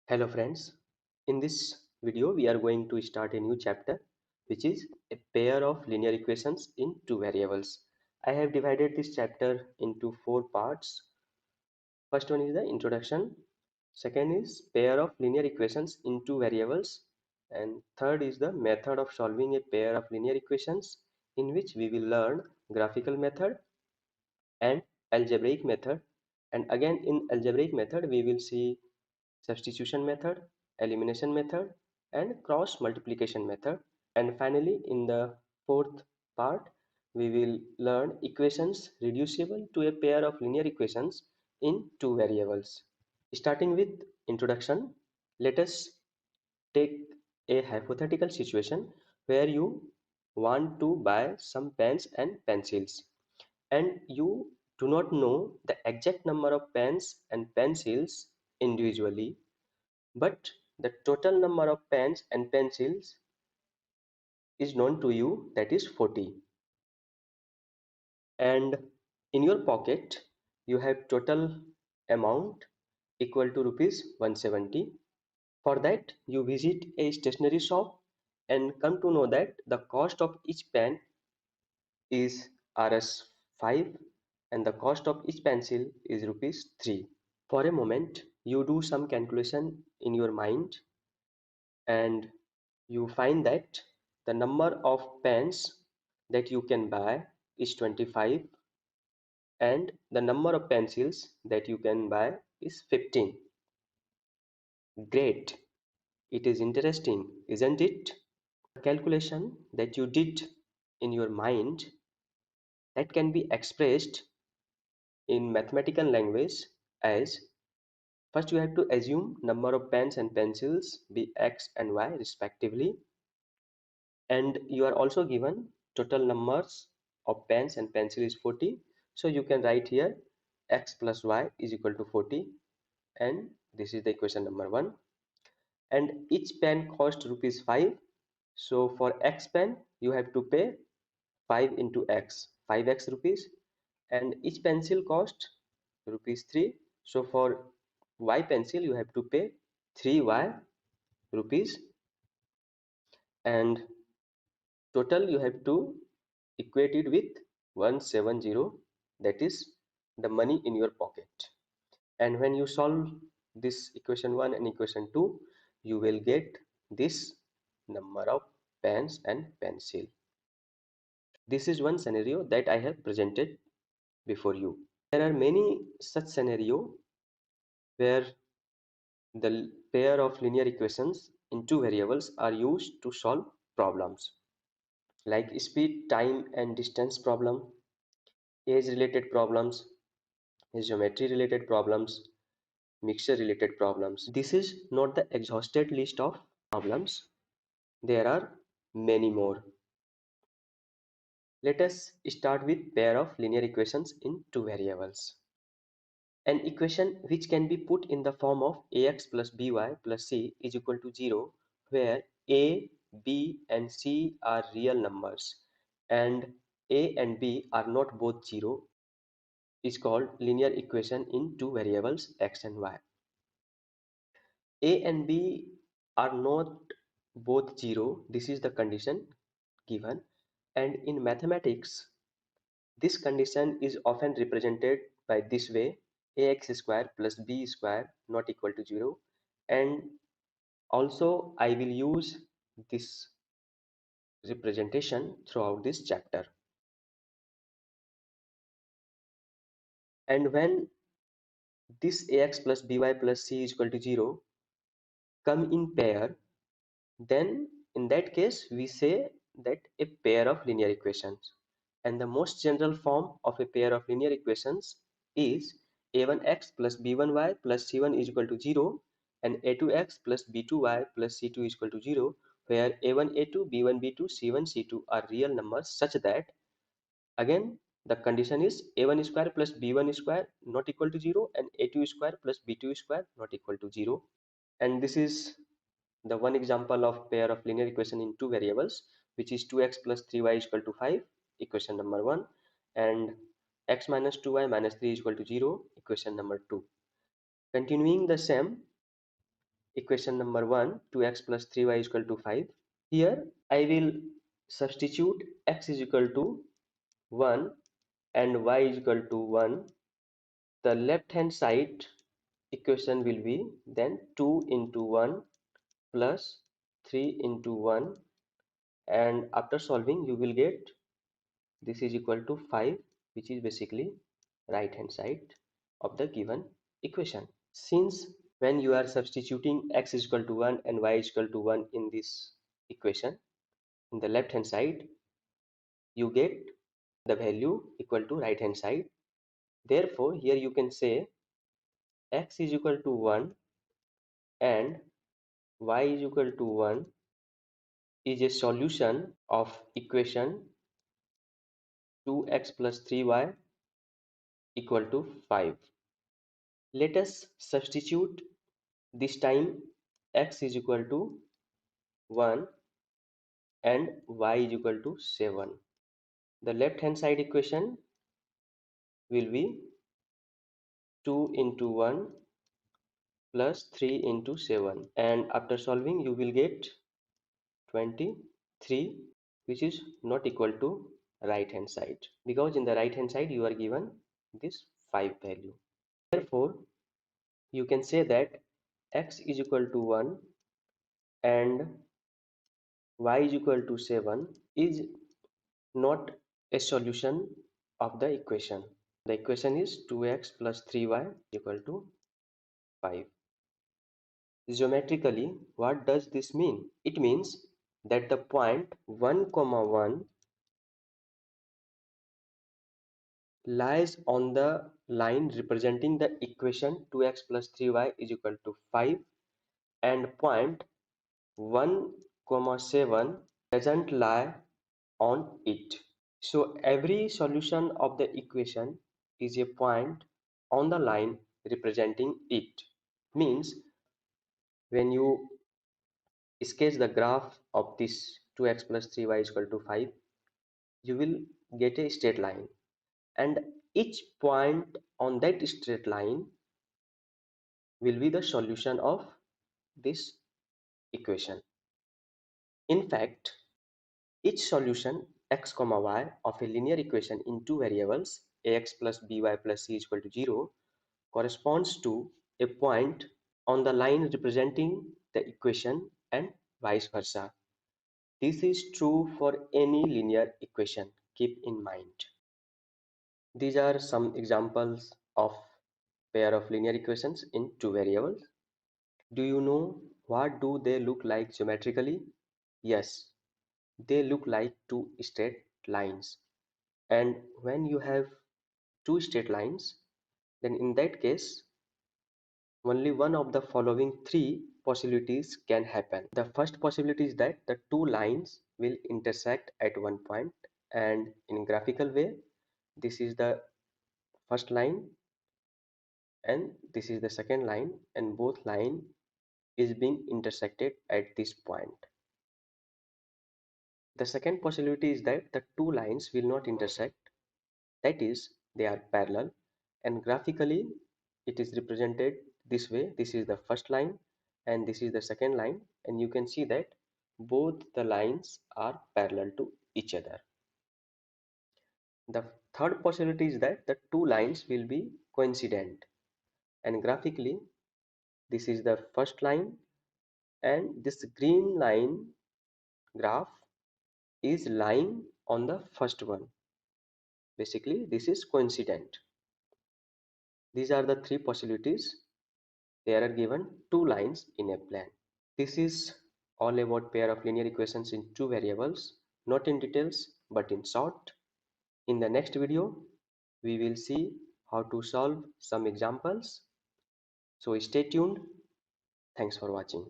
Hello friends, in this video we are going to start a new chapter which is a pair of linear equations in two variables. I have divided this chapter into four parts. First one is the introduction, second is pair of linear equations in two variables, and third is the method of solving a pair of linear equations, in which we will learn graphical method and algebraic method, and again in algebraic method we will see substitution method, elimination method, and cross multiplication method. And finally, in the fourth part, we will learn equations reducible to a pair of linear equations in two variables. Starting with introduction, let us take a hypothetical situation where you want to buy some pens and pencils, and you do not know the exact number of pens and pencils individually, but the total number of pens and pencils is known to you, that is 40. And in your pocket, you have total amount equal to rupees 170. For that, you visit a stationery shop and come to know that the cost of each pen is Rs 5 and the cost of each pencil is rupees 3. For a moment, you do some calculation in your mind and you find that the number of pens that you can buy is 25 and the number of pencils that you can buy is 15. Great, it is interesting, isn't it? The calculation that you did in your mind, that can be expressed in mathematical language as, first you have to assume number of pens and pencils be x and y respectively, and you are also given total numbers of pens and pencil is 40, so you can write here x plus y is equal to 40, and this is the equation number 1. And each pen cost rupees 5, so for x pen you have to pay 5 into x, 5x rupees, and each pencil cost rupees 3, so for y pencil you have to pay 3y rupees, and total you have to equate it with 170, that is the money in your pocket. And when you solve this equation 1 and equation 2, you will get this number of pens and pencil. This is one scenario that I have presented before you. There are many such scenarios where the pair of linear equations in two variables are used to solve problems like speed, time and distance problem, age related problems, geometry related problems, mixture related problems. This is not the exhausted list of problems. There are many more. Let us start with pair of linear equations in two variables. An equation which can be put in the form of ax plus by plus c is equal to 0, where a, b and c are real numbers and a and b are not both 0, is called linear equation in two variables x and y. A and B are not both 0. This is the condition given. And in mathematics, this condition is often represented by this way: ax square plus b square not equal to 0. And also, I will use this representation throughout this chapter. And when this ax plus by plus c is equal to 0 come in pair, then in that case we say that a pair of linear equations, and the most general form of a pair of linear equations is a1x plus b1y plus c1 is equal to 0 and a2x plus b2y plus c2 is equal to 0, where a1 a2 b1 b2 c1 c2 are real numbers such that, again, the condition is a1 square plus b1 square not equal to 0 and a2 square plus b2 square not equal to 0. And this is the one example of pair of linear equation in two variables, which is 2x plus 3y is equal to 5, equation number 1, and x minus 2y minus 3 is equal to 0, equation number 2. Continuing the same, equation number 1, 2x plus 3y is equal to 5. Here I will substitute x is equal to 1 and y is equal to 1. The left hand side equation will be then 2 into 1 plus 3 into 1, and after solving you will get this is equal to 5, which is basically right hand side of the given equation. Since when you are substituting x is equal to 1 and y is equal to 1 in this equation, in the left hand side you get the value equal to right hand side. Therefore here you can say x is equal to 1 and y is equal to 1 is a solution of equation 2x plus 3y equal to 5. Let us substitute this time x is equal to 1 and y is equal to 7. The left hand side equation will be 2 into 1 plus 3 into 7, and after solving you will get 23, which is not equal to right hand side, because in the right hand side you are given this 5 value. Therefore you can say that x is equal to 1 and y is equal to 7 is not a solution of the equation. The equation is 2x plus 3y equal to 5. Geometrically, what does this mean? It means that the point 1, 1 lies on the line representing the equation 2x plus 3y is equal to 5, and point 1, 7 doesn't lie on it. So every solution of the equation is a point on the line representing it. Means when you sketch the graph of this 2x plus 3y is equal to 5, you will get a straight line, and each point on that straight line will be the solution of this equation. In fact, each solution x comma y of a linear equation in two variables ax plus by plus c is equal to 0 corresponds to a point on the line representing the equation and vice versa. This is true for any linear equation. Keep in mind. These are some examples of pair of linear equations in two variables. Do you know what do they look like geometrically? Yes, they look like two straight lines. And when you have two straight lines, then in that case, only one of the following three possibilities can happen. The first possibility is that the two lines will intersect at one point, and in graphical way, this is the first line and this is the second line, and both line is being intersected at this point. The second possibility is that the two lines will not intersect, that is, they are parallel, and graphically it is represented this way. This is the first line and this is the second line, and you can see that both the lines are parallel to each other. The third possibility is that the two lines will be coincident, and graphically this is the first line and this green line graph is lying on the first one. Basically this is coincident. These are the three possibilities. There are given two lines in a plane. This is all about pair of linear equations in two variables, not in details but in short. In the next video we will see how to solve some examples. So stay tuned. Thanks for watching.